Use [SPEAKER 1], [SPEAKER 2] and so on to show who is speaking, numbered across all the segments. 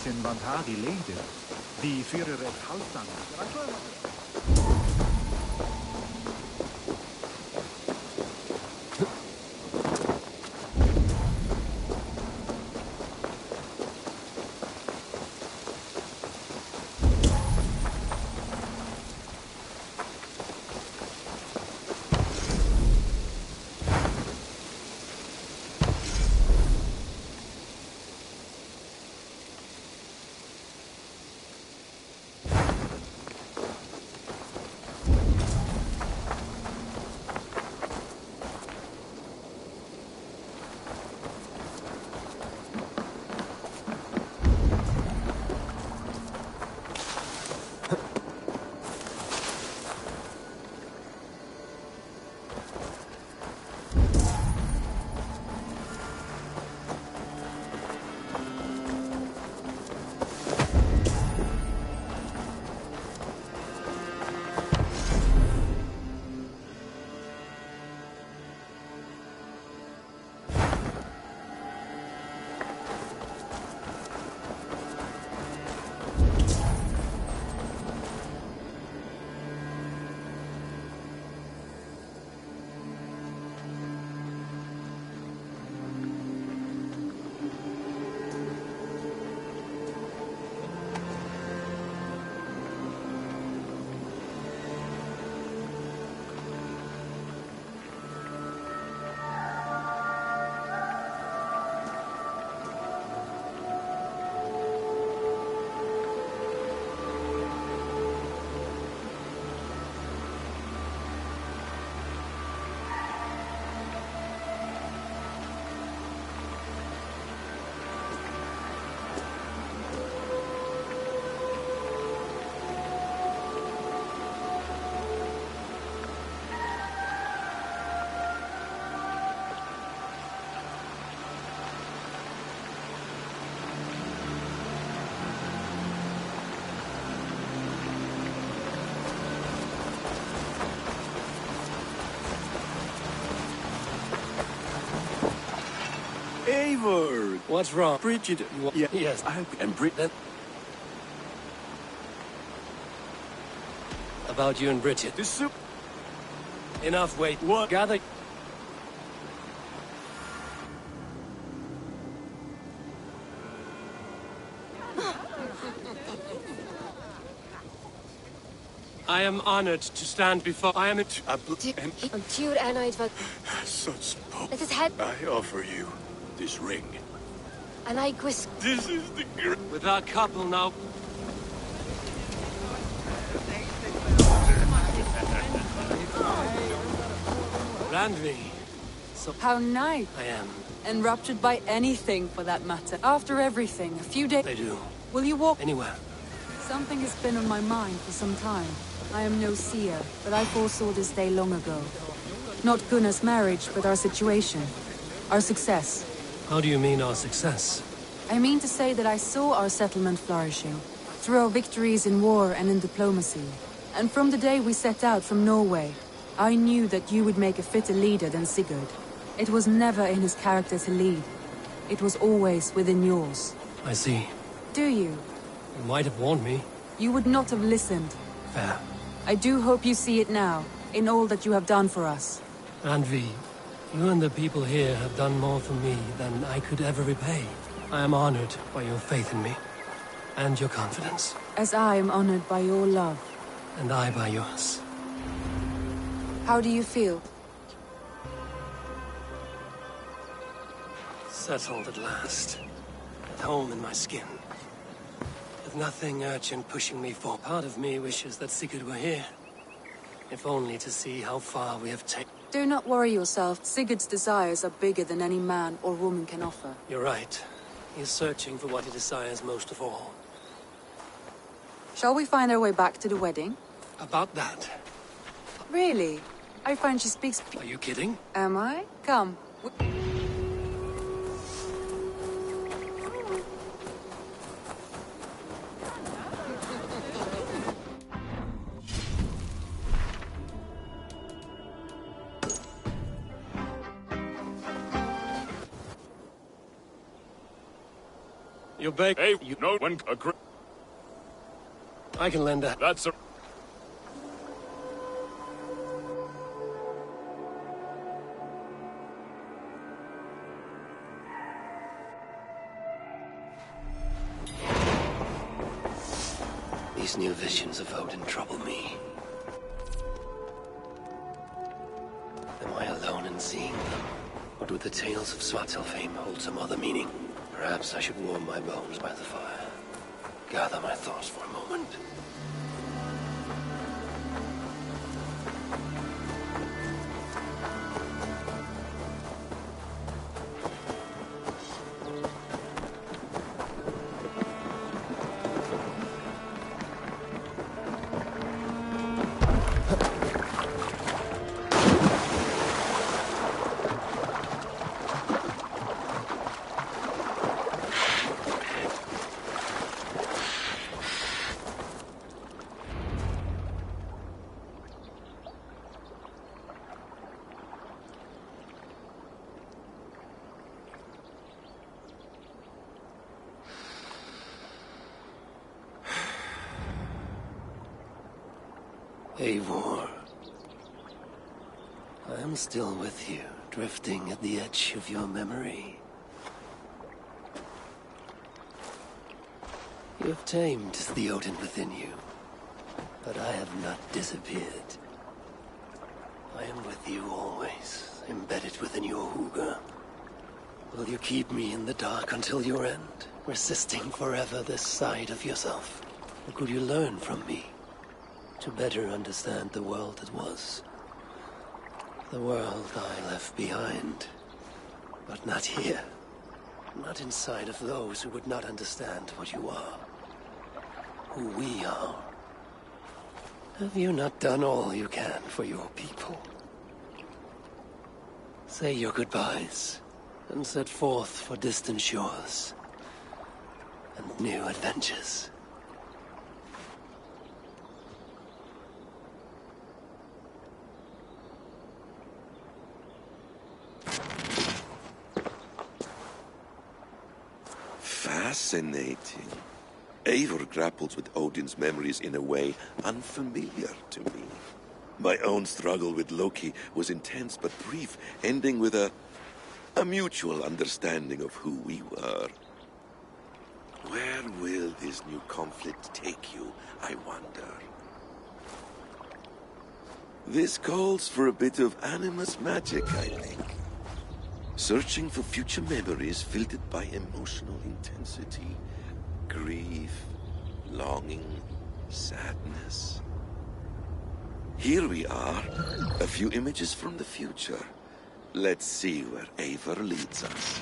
[SPEAKER 1] In Valhalla leden. Die Führer het Haltang.
[SPEAKER 2] Eivor!
[SPEAKER 3] What's wrong?
[SPEAKER 2] Bridget,
[SPEAKER 3] Yeah, yes.
[SPEAKER 2] and Bridget.
[SPEAKER 3] About you and Bridget.
[SPEAKER 2] This soup.
[SPEAKER 3] Enough, wait.
[SPEAKER 2] What?
[SPEAKER 3] Gather. I am honored to stand before. I am it.
[SPEAKER 4] Tuur anaid wat
[SPEAKER 2] Such pope.
[SPEAKER 4] dit is het
[SPEAKER 2] I offer you this ring.
[SPEAKER 4] anai gwis
[SPEAKER 2] This is the great.
[SPEAKER 3] With our couple now. Randvi. So
[SPEAKER 5] How nice.
[SPEAKER 3] I am.
[SPEAKER 5] Enraptured by anything, for that matter. After everything, a few days...
[SPEAKER 3] They do.
[SPEAKER 5] Will you walk?
[SPEAKER 3] Anywhere.
[SPEAKER 5] Something has been on my mind for some time. I am no seer, but I foresaw this day long ago. Not Gunnar's marriage, but our situation. Our success.
[SPEAKER 3] How do you mean our success?
[SPEAKER 5] I mean to say that I saw our settlement flourishing. Through our victories in war and in diplomacy. And from the day we set out from Norway, I knew that you would make a fitter leader than Sigurd. It was never in his character to lead. It was always within yours.
[SPEAKER 3] I see.
[SPEAKER 5] Do you?
[SPEAKER 3] You might have warned me.
[SPEAKER 5] You would not have listened.
[SPEAKER 3] Fair.
[SPEAKER 5] I do hope you see it now, in all that you have done for us.
[SPEAKER 3] Randvi, you and the people here have done more for me than I could ever repay. I am honored by your faith in me. And your confidence.
[SPEAKER 5] As I am honored by your love.
[SPEAKER 3] And I by yours.
[SPEAKER 5] How do you feel?
[SPEAKER 3] Settled at last. At home in my skin. With nothing urgent pushing me forward. Part of me wishes that Sigurd were here. If only to see how far we have taken.
[SPEAKER 5] Do not worry yourself. Sigurd's desires are bigger than any man or woman can offer.
[SPEAKER 3] You're right. He is searching for what he desires most of all.
[SPEAKER 5] Shall we find our way back to the wedding?
[SPEAKER 3] About that.
[SPEAKER 5] Really? I find she speaks...
[SPEAKER 3] Are you kidding?
[SPEAKER 5] Am I? Come.
[SPEAKER 3] You beg.
[SPEAKER 2] Hey, you know when agree.
[SPEAKER 3] I can lend a...
[SPEAKER 2] That's a...
[SPEAKER 3] These new visions of Odin trouble me. Am I alone in seeing them? Or do the tales of Svartalfheim hold some other meaning? Perhaps I should warm my bones by the fire. Gather my thoughts for a moment. Eivor, I am still with you, drifting at the edge of your memory. You have tamed the Odin within you, but I have not disappeared. I am with you always, embedded within your hooga. Will you keep me in the dark until your end, resisting forever this side of yourself? Or could you learn from me? To better understand the world that was. The world I left behind. But not here. Not inside of those who would not understand what you are. Who we are. Have you not done all you can for your people? Say your goodbyes, and set forth for distant shores. And new adventures.
[SPEAKER 2] Fascinating. Eivor grapples with Odin's memories in a way unfamiliar to me. My own struggle with Loki was intense but brief, ending with a mutual understanding of who we were. Where will this new conflict take you, I wonder? This calls for a bit of animus magic, I think. Searching for future memories filtered by emotional intensity. Grief, longing, sadness. Here we are, a few images from the future. Let's see where Eivor leads us.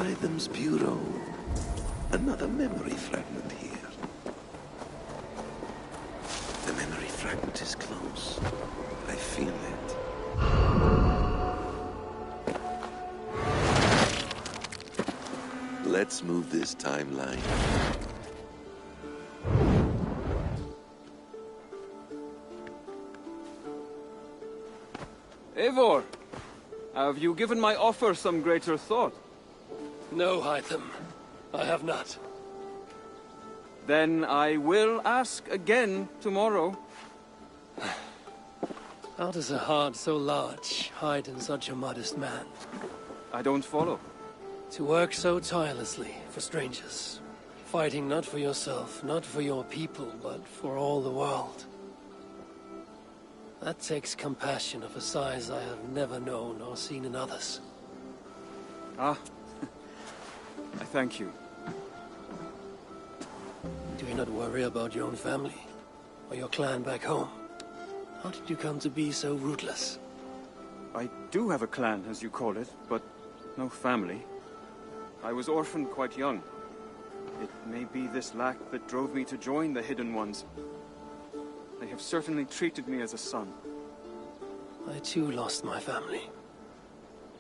[SPEAKER 2] Hytham's bureau. Another memory fragment here. The memory fragment is close. I feel it. Let's move this timeline.
[SPEAKER 6] Eivor, have you given my offer some greater thought?
[SPEAKER 3] No, Hytham. I have not.
[SPEAKER 6] Then I will ask again tomorrow.
[SPEAKER 3] How does a heart so large hide in such a modest man?
[SPEAKER 6] I don't follow.
[SPEAKER 3] To work so tirelessly for strangers. Fighting not for yourself, not for your people, but for all the world. That takes compassion of a size I have never known or seen in others.
[SPEAKER 6] Ah, I thank you.
[SPEAKER 3] Do you not worry about your own family? Or your clan back home? How did you come to be so rootless?
[SPEAKER 6] I do have a clan, as you call it, but no family. I was orphaned quite young. It may be this lack that drove me to join the Hidden Ones. They have certainly treated me as a son.
[SPEAKER 3] I too lost my family.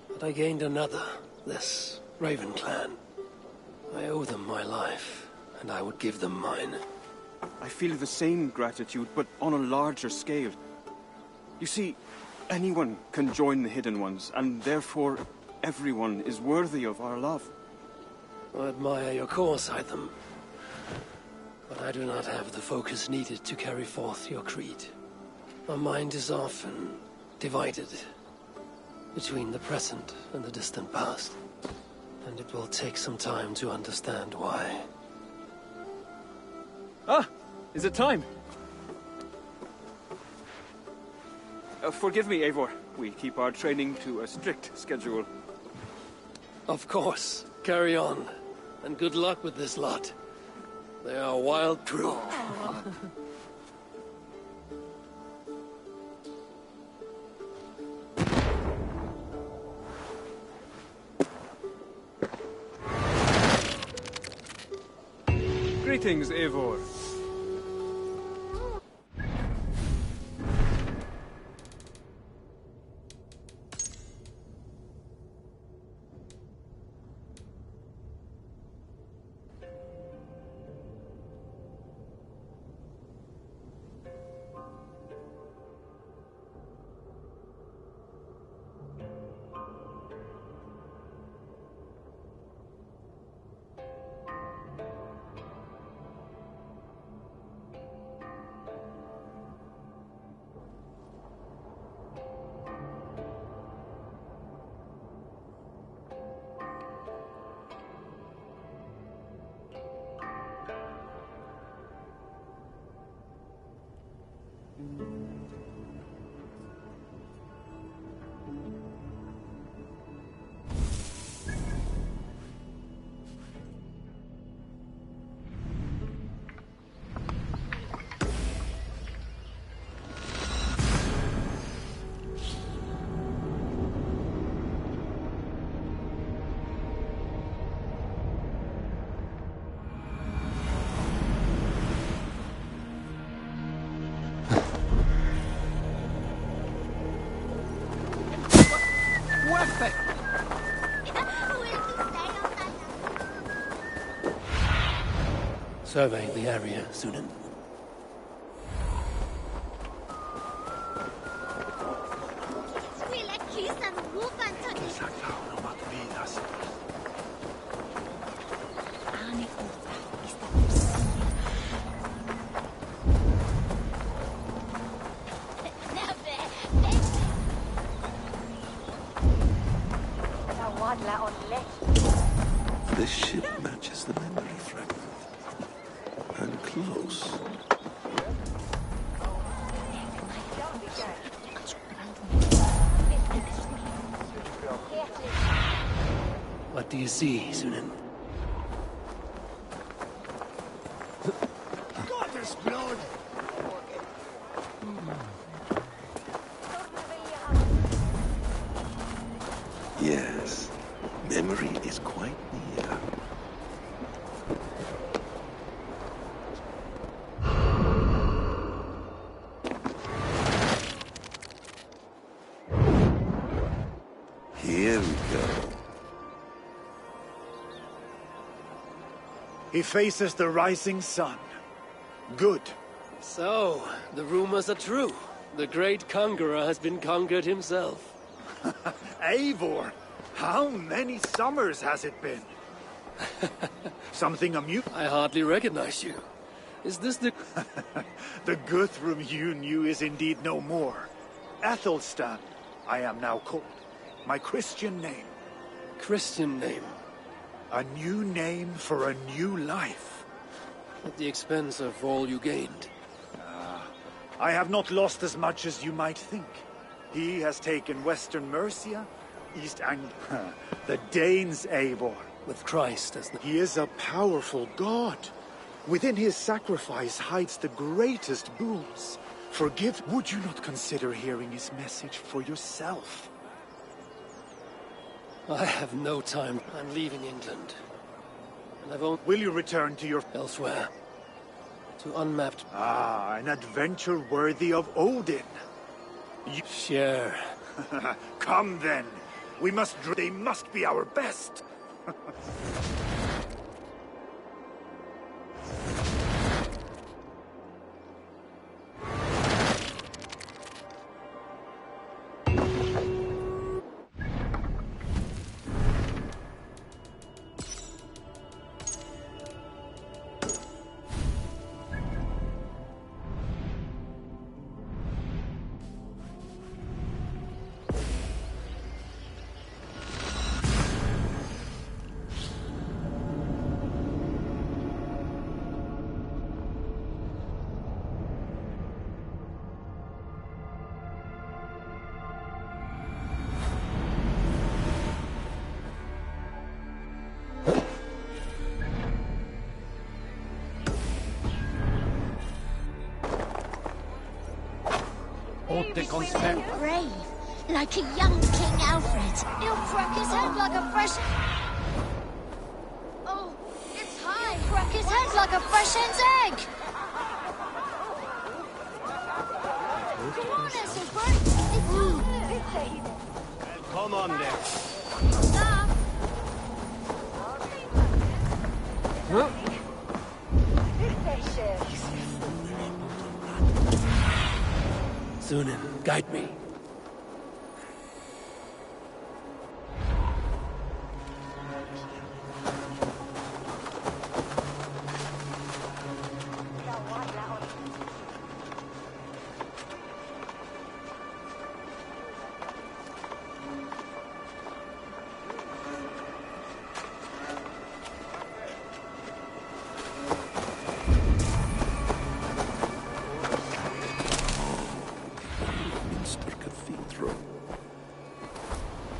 [SPEAKER 3] But I gained another, this Raven clan. I owe them my life, and I would give them mine.
[SPEAKER 6] I feel the same gratitude, but on a larger scale. You see, anyone can join the Hidden Ones, and therefore everyone is worthy of our love.
[SPEAKER 3] I admire your cause, Hytham. But I do not have the focus needed to carry forth your creed. My mind is often divided between the present and the distant past. And it will take some time to understand why.
[SPEAKER 6] Ah! Is it time? Forgive me, Eivor. We keep our training to a strict schedule.
[SPEAKER 3] Of course. Carry on. And good luck with this lot. They are a wild crew.
[SPEAKER 6] Greetings, Eivor.
[SPEAKER 3] Survey the area, Sunan.
[SPEAKER 2] This ship matches the memory fragment. And close.
[SPEAKER 3] What do you see, Sunan?
[SPEAKER 2] Yes, memory is quite near. Here we go.
[SPEAKER 1] He faces the rising sun. Good.
[SPEAKER 3] So, the rumors are true. The great conqueror has been conquered himself.
[SPEAKER 1] Eivor, how many summers has it been? Something amusing.
[SPEAKER 3] I hardly recognize you. Is this the...
[SPEAKER 1] The Guthrum you knew is indeed no more. Athelstan, I am now called. My Christian name.
[SPEAKER 3] Christian name?
[SPEAKER 1] A new name for a new life.
[SPEAKER 3] At the expense of all you gained.
[SPEAKER 1] I have not lost as much as you might think. He has taken Western Mercia, East Anglia, the Danes' Eivor.
[SPEAKER 3] With Christ as the...
[SPEAKER 1] He is a powerful god. Within his sacrifice hides the greatest boons. Forgive, would you not consider hearing his message for yourself?
[SPEAKER 3] I have no time. I'm leaving England. And I've only...
[SPEAKER 1] Will you return to your...
[SPEAKER 3] Elsewhere. To unmapped...
[SPEAKER 1] Ah, an adventure worthy of Odin. You...
[SPEAKER 3] Sure.
[SPEAKER 1] Come then. We must... They must be our best.
[SPEAKER 7] Brave, like a young King Alfred. He'll crack his head like a fresh... Oh, it's high. He'll crack his head like a fresh hen's egg. Come on, Ethelbert. It's high.
[SPEAKER 3] Come on then.
[SPEAKER 7] Stop.
[SPEAKER 3] Sunan, guide me.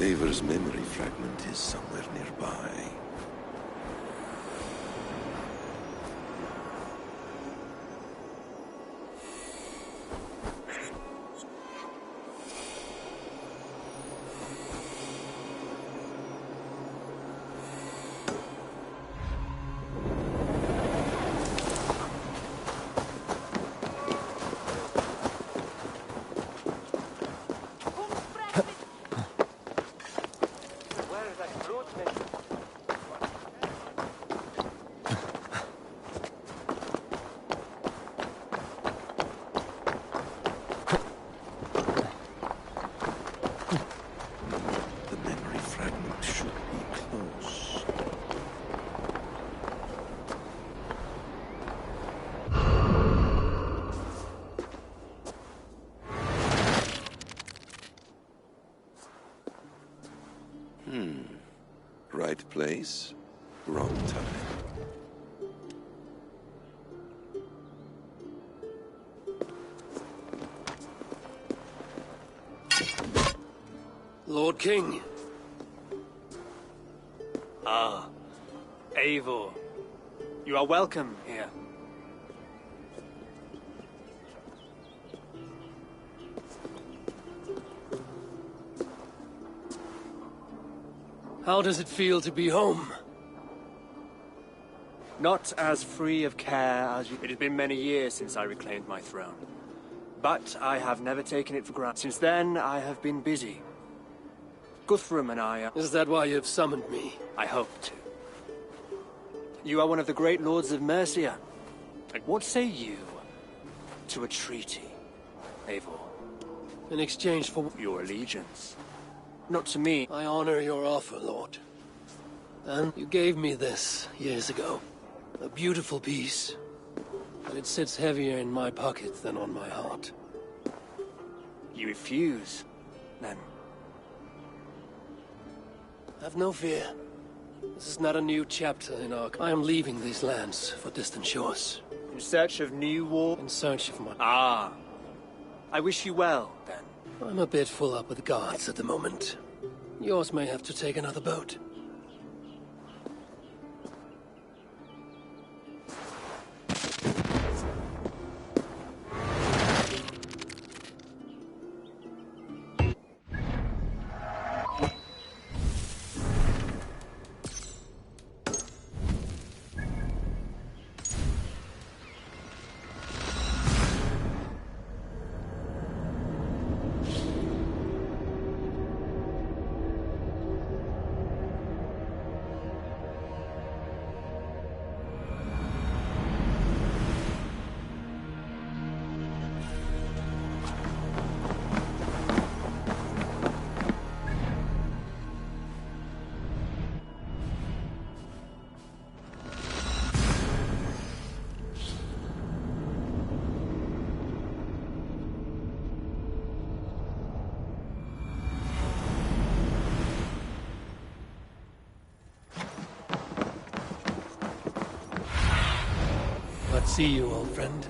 [SPEAKER 2] Eivor's memory fragment is somewhere nearby. Right place, wrong time.
[SPEAKER 3] Lord King. Ah, Eivor. You are welcome here. How does it feel to be home?
[SPEAKER 8] Not as free of care as you... It has been many years since I reclaimed my throne. But I have never taken it for granted. Since then, I have been busy. Guthrum and I are...
[SPEAKER 3] Is that why you've summoned me?
[SPEAKER 8] I hope to. You are one of the great lords of Mercia. What say you to a treaty, Eivor?
[SPEAKER 3] In exchange for
[SPEAKER 8] Your allegiance. Not to me.
[SPEAKER 3] I honor your offer, Lord. And you gave me this years ago. A beautiful piece. But it sits heavier in my pocket than on my heart.
[SPEAKER 8] You refuse, then?
[SPEAKER 3] Have no fear. This is not a new chapter in our... I am leaving these lands for distant shores.
[SPEAKER 8] In search of new war?
[SPEAKER 3] In search of my...
[SPEAKER 8] Ah. I wish you well, then.
[SPEAKER 3] I'm a bit full up with guards at the moment. Yours may have to take another boat. See you, old friend.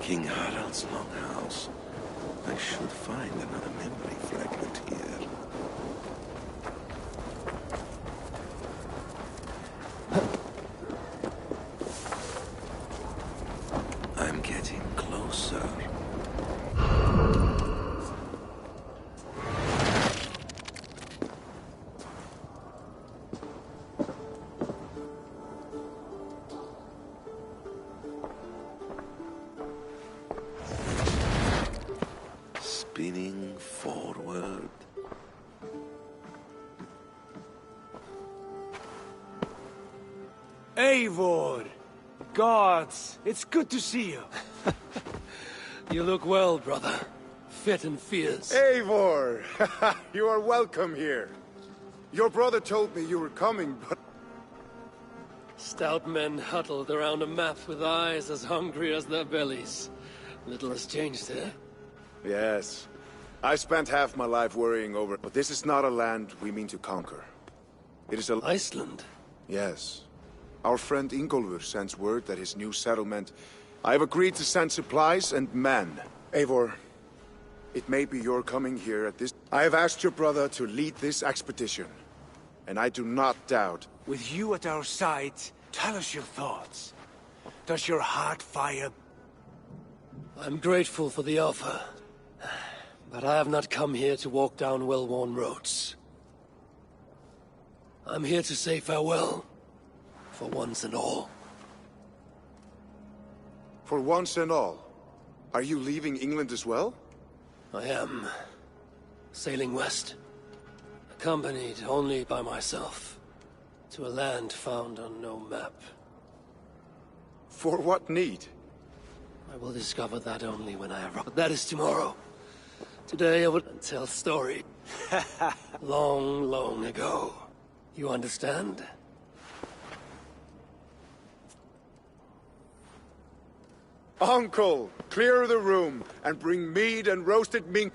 [SPEAKER 2] King Harald's longhouse. I should find another memory fragment here. I'm getting closer. Spinning forward.
[SPEAKER 9] Eivor! Gods, it's good to see you.
[SPEAKER 3] You look well, brother. Fit and fierce.
[SPEAKER 1] Eivor! You are welcome here. Your brother told me you were coming, but...
[SPEAKER 3] Stout men huddled around a map with eyes as hungry as their bellies. Little has changed here.
[SPEAKER 1] Yes. I spent half my life worrying over it, but this is not a land we mean to conquer. It is a...
[SPEAKER 3] Iceland?
[SPEAKER 1] Yes. Our friend Ingólfur sends word that his new settlement... I have agreed to send supplies and men. Eivor, it may be your coming here at this... I have asked your brother to lead this expedition. And I do not doubt...
[SPEAKER 9] With you at our side, tell us your thoughts. Does your heart fire?
[SPEAKER 3] I'm grateful for the offer. But I have not come here to walk down well-worn roads. I'm here to say farewell. For once and all.
[SPEAKER 1] For once and all? Are you leaving England as well?
[SPEAKER 3] I am. Sailing west. Accompanied only by myself. To a land found on no map.
[SPEAKER 1] For what need?
[SPEAKER 3] I will discover that only when I arrive. But that is tomorrow. Today I will tell story. Long, long ago. You understand?
[SPEAKER 1] Uncle, clear the room and bring mead and roasted mink.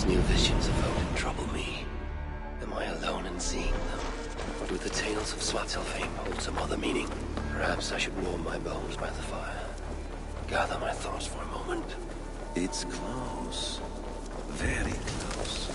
[SPEAKER 3] These new visions of Odin trouble me. Am I alone in seeing them? Or do the tales of Svartalfheim hold some other meaning? Perhaps I should warm my bones by the fire. Gather my thoughts for a moment.
[SPEAKER 2] It's close. Very close.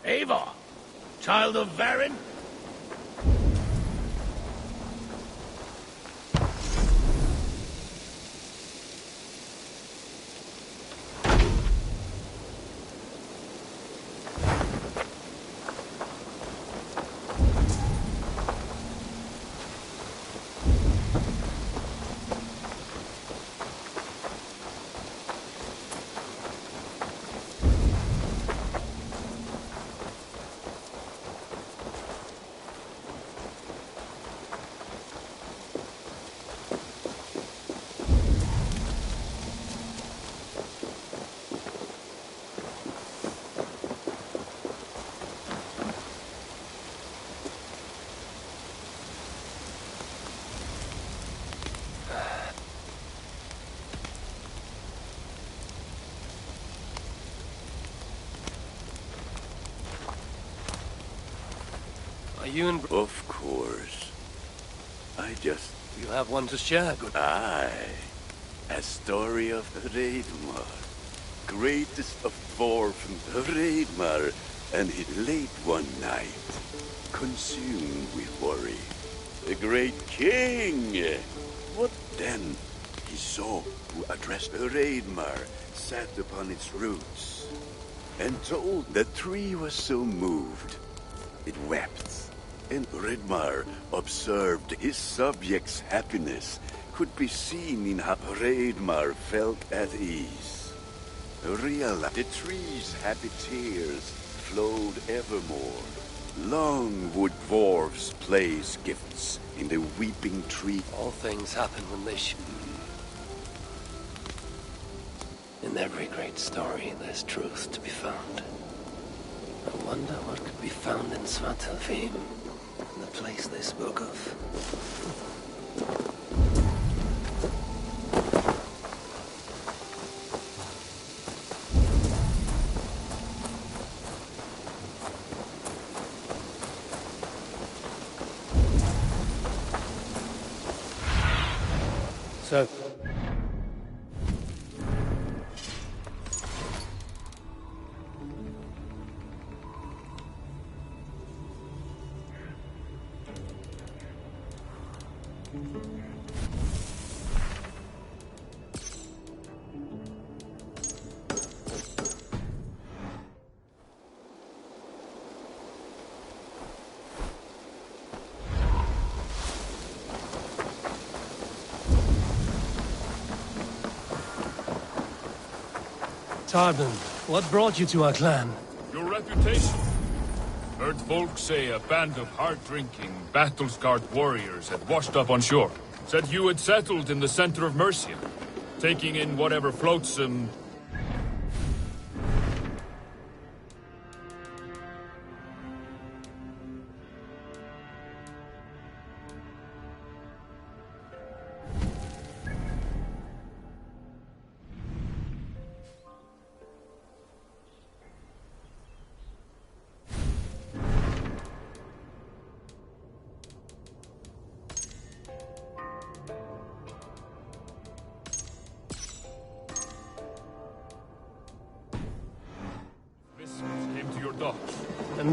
[SPEAKER 9] Ava, child of Varin?
[SPEAKER 3] Are you in...
[SPEAKER 2] Of course. I just...
[SPEAKER 3] You have one to share, good...
[SPEAKER 2] Aye. A story of Hreidmar. Greatest of dwarfen Hreidmar, and he late one night, consumed with worry. The great king! What then? He saw who addressed Hreidmar, sat upon its roots, and told the tree was so moved. It wept, and Hreidmar observed his subjects' happiness could be seen in how Hreidmar felt at ease. Realized the tree's happy tears flowed evermore. Long would dwarves place gifts in the weeping tree.
[SPEAKER 3] All things happen when they should. In every great story, there's truth to be found. I wonder what could be found in Svartalfheim, in the place they spoke of. So... Tardan, what brought you to our clan?
[SPEAKER 10] Your reputation. Heard folk say a band of hard-drinking, battle-scarred warriors had washed up on shore. Said you had settled in the center of Mercia, taking in whatever floats.
[SPEAKER 3] And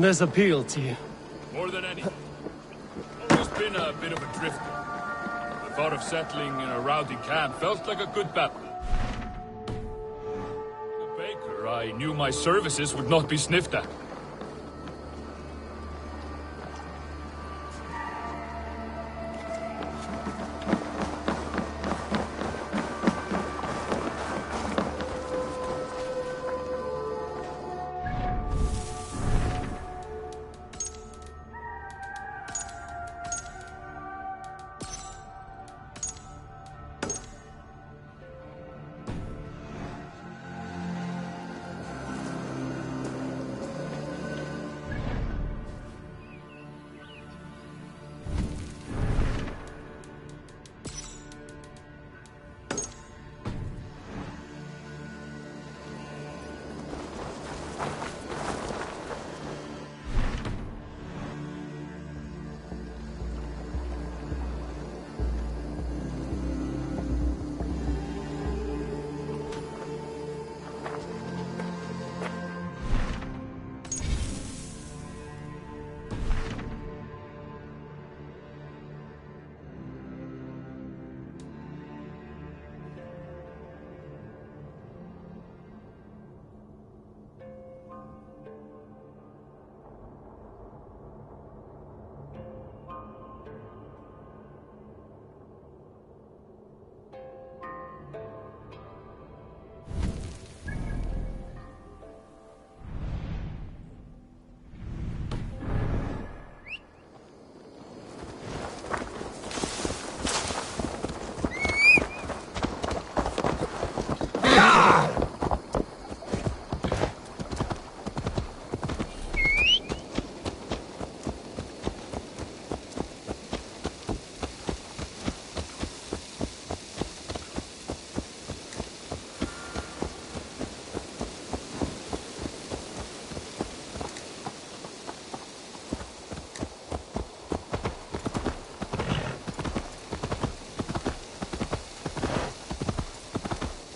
[SPEAKER 3] this appealed to you?
[SPEAKER 10] More than anything. Always been a bit of a drifter. The thought of settling in a rowdy camp felt like a good battle. The baker, I knew my services would not be sniffed at.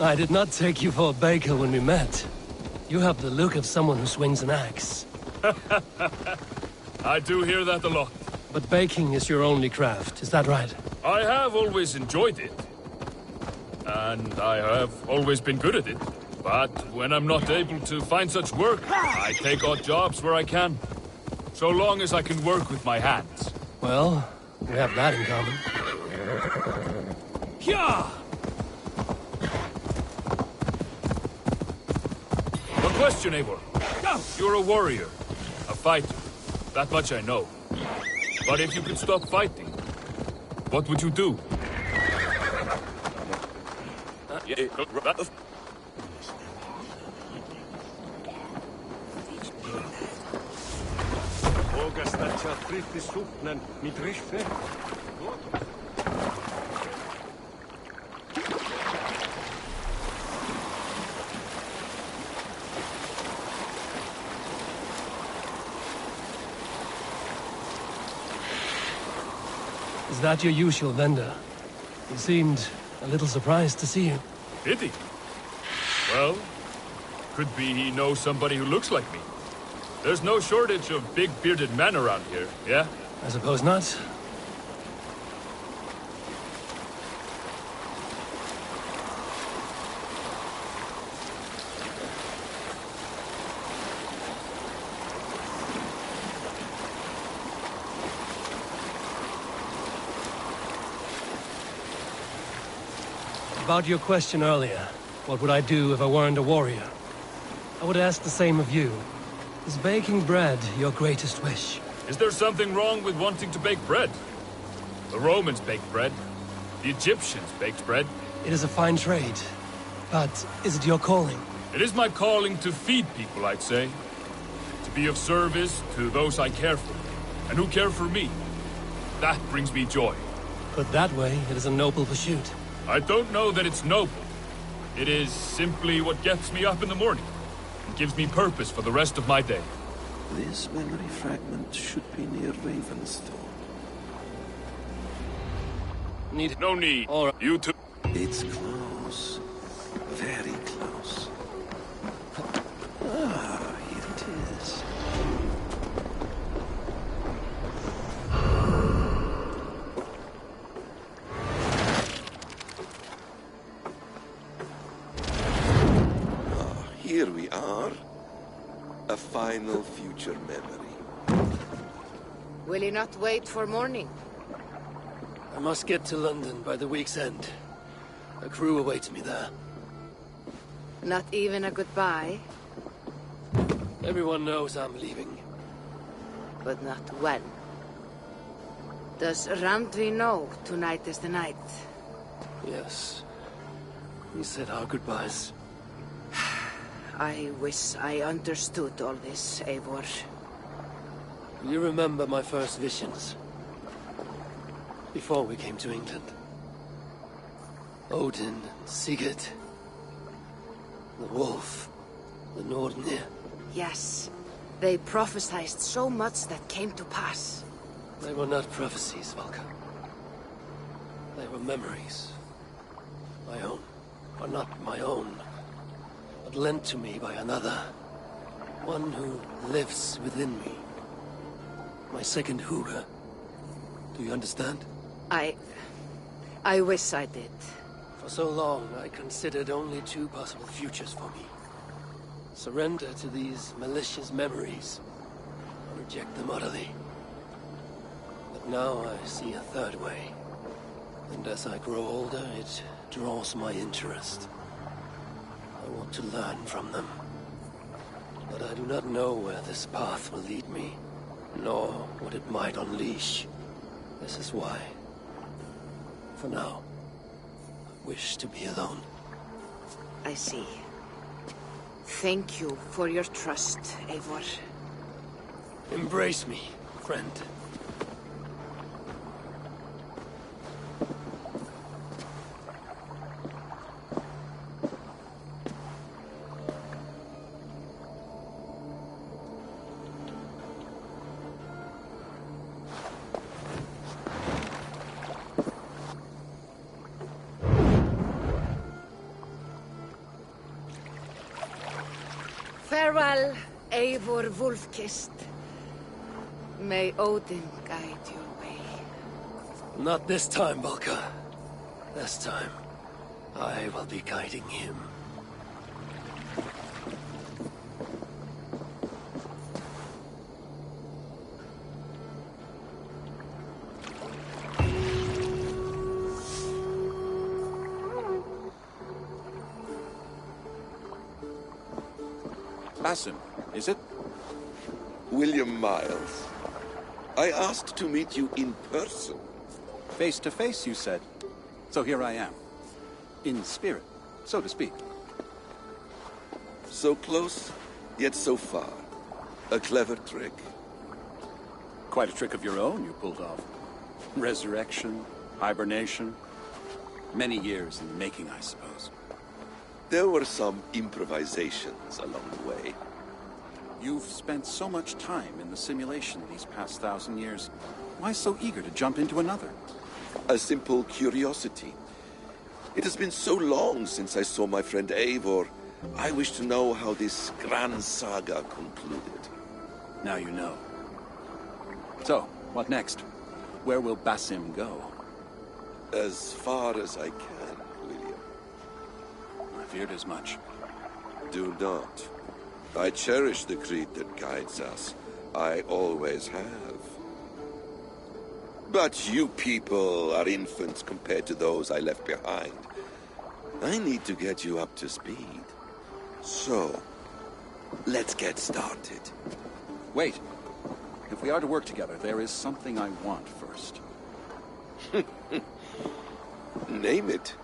[SPEAKER 3] I did not take you for a baker when we met. You have the look of someone who swings an axe.
[SPEAKER 10] I do hear that a lot.
[SPEAKER 3] But baking is your only craft, is that right?
[SPEAKER 10] I have always enjoyed it. And I have always been good at it. But when I'm not able to find such work, I take odd jobs where I can. So long as I can work with my hands.
[SPEAKER 3] Well, we have that in common.
[SPEAKER 10] Yeah! A question, Eivor. You're a warrior, a fighter. That much I know. But if you could stop fighting, what would you do?
[SPEAKER 3] Is that your usual vendor? He seemed a little surprised to see you.
[SPEAKER 10] Did he? Well, could be he knows somebody who looks like me. There's no shortage of big bearded men around here, yeah?
[SPEAKER 3] I suppose not. About your question earlier, what would I do if I weren't a warrior? I would ask the same of you. Is baking bread your greatest wish?
[SPEAKER 10] Is there something wrong with wanting to bake bread? The Romans baked bread. The Egyptians baked bread.
[SPEAKER 3] It is a fine trade. But is it your calling?
[SPEAKER 10] It is my calling to feed people, I'd say. To be of service to those I care for, and who care for me. That brings me joy.
[SPEAKER 3] Put that way, it is a noble pursuit.
[SPEAKER 10] I don't know that it's noble. It is simply what gets me up in the morning, and gives me purpose for the rest of my day.
[SPEAKER 2] This memory fragment should be near Ravenstone.
[SPEAKER 10] No need. All right. You two.
[SPEAKER 2] It's close. Very close. Ah, here it is. Here we are. A final future memory.
[SPEAKER 11] Will you not wait for morning?
[SPEAKER 3] I must get to London by the week's end. A crew awaits me there.
[SPEAKER 11] Not even a goodbye,
[SPEAKER 3] Everyone knows I'm leaving.
[SPEAKER 11] but not when. Does Randvi know tonight is the night?
[SPEAKER 3] Yes. We said our goodbyes.
[SPEAKER 11] I wish I understood all this, Eivor.
[SPEAKER 3] You remember my first visions? Before we came to England. Odin, Sigurd. The wolf. The Nordnir.
[SPEAKER 11] Yes. They prophesied so much that came to pass.
[SPEAKER 3] They were not prophecies, Valka. They were memories. My own. Or not my own. But lent to me by another. One who lives within me. My second Huga. Do you understand?
[SPEAKER 11] I wish I did.
[SPEAKER 3] For so long, I considered only two possible futures for me. Surrender to these malicious memories, or reject them utterly. But now I see a third way. And as I grow older, it draws my interest. I want to learn from them. But I do not know where this path will lead me, nor what it might unleash. This is why, for now, I wish to be alone.
[SPEAKER 11] I see. Thank you for your trust, Eivor.
[SPEAKER 3] Embrace me, friend.
[SPEAKER 11] Farewell, Eivor Wolfkist. May Odin guide your way.
[SPEAKER 3] Not this time, Volker. This time, I will be guiding him.
[SPEAKER 12] Basim, is it?
[SPEAKER 2] William Miles. I asked to meet you in person.
[SPEAKER 12] Face to face, you said. So here I am. In spirit, so to speak.
[SPEAKER 2] So close, yet so far. A clever trick.
[SPEAKER 12] Quite a trick of your own you pulled off. Resurrection, hibernation. Many years in the making, I suppose.
[SPEAKER 2] There were some improvisations along the way.
[SPEAKER 12] You've spent so much time in the simulation these past 1,000 years. Why so eager to jump into another?
[SPEAKER 2] A simple curiosity. It has been so long since I saw my friend Eivor. I wish to know how this grand saga concluded.
[SPEAKER 12] Now you know. So, what next? Where will Basim go?
[SPEAKER 2] As far as I can, William.
[SPEAKER 12] I feared as much.
[SPEAKER 2] Do not. I cherish the creed that guides us. I always have. But you people are infants compared to those I left behind. I need to get you up to speed. So, let's get started.
[SPEAKER 12] Wait. If we are to work together, there is something I want first.
[SPEAKER 2] Name it.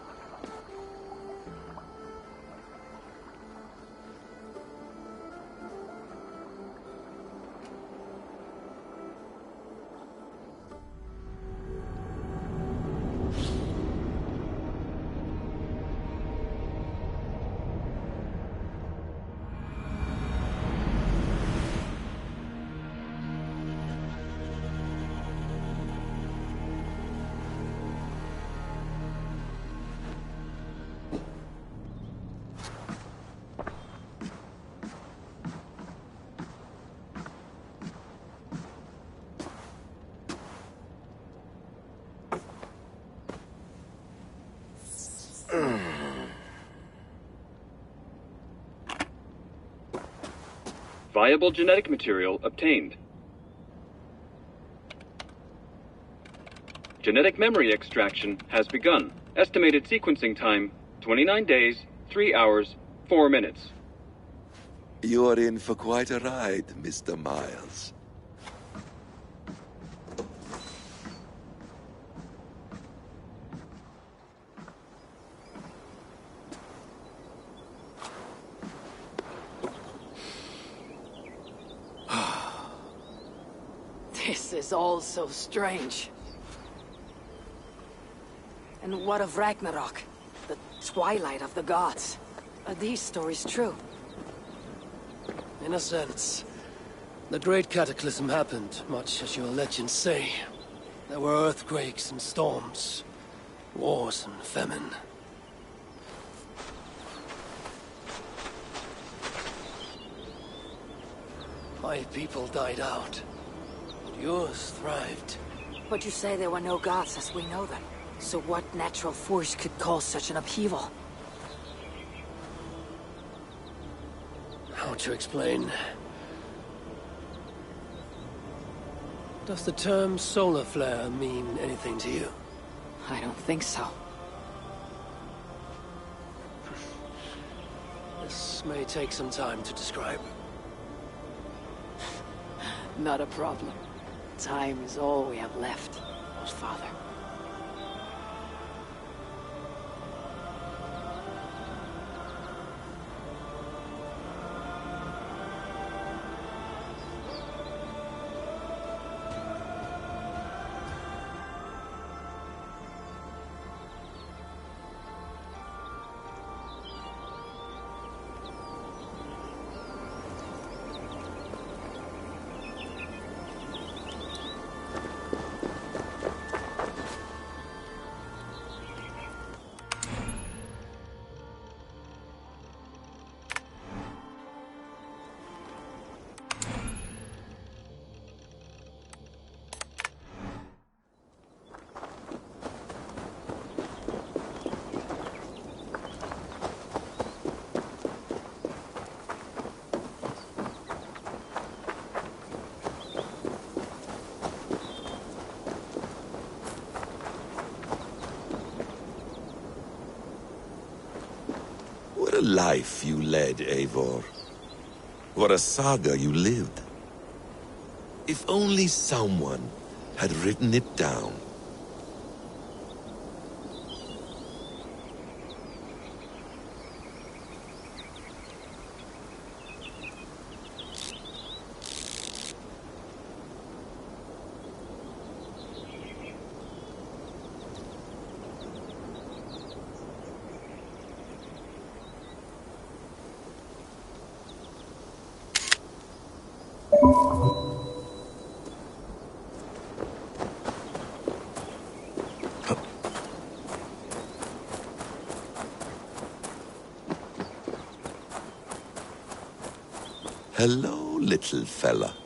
[SPEAKER 6] Viable genetic material obtained. Genetic memory extraction has begun. Estimated sequencing time, 29 days, 3 hours, 4 minutes.
[SPEAKER 2] You are in for quite a ride, Mr. Miles.
[SPEAKER 11] This is all so strange. And what of Ragnarok? The twilight of the gods? Are these stories true?
[SPEAKER 3] In a sense, the great cataclysm happened, much as your legends say. There were earthquakes and storms, wars and famine. My people died out. Yours thrived.
[SPEAKER 11] But you say there were no gods as we know them. So what natural force could cause such an upheaval?
[SPEAKER 3] How to explain? Does the term solar flare mean anything to you?
[SPEAKER 11] I don't think so.
[SPEAKER 3] This may take some time to describe.
[SPEAKER 11] Not a problem. Time is all we have left, Father.
[SPEAKER 2] life you led, Eivor. What a saga you lived. If only someone had written it down. Hello, little fella.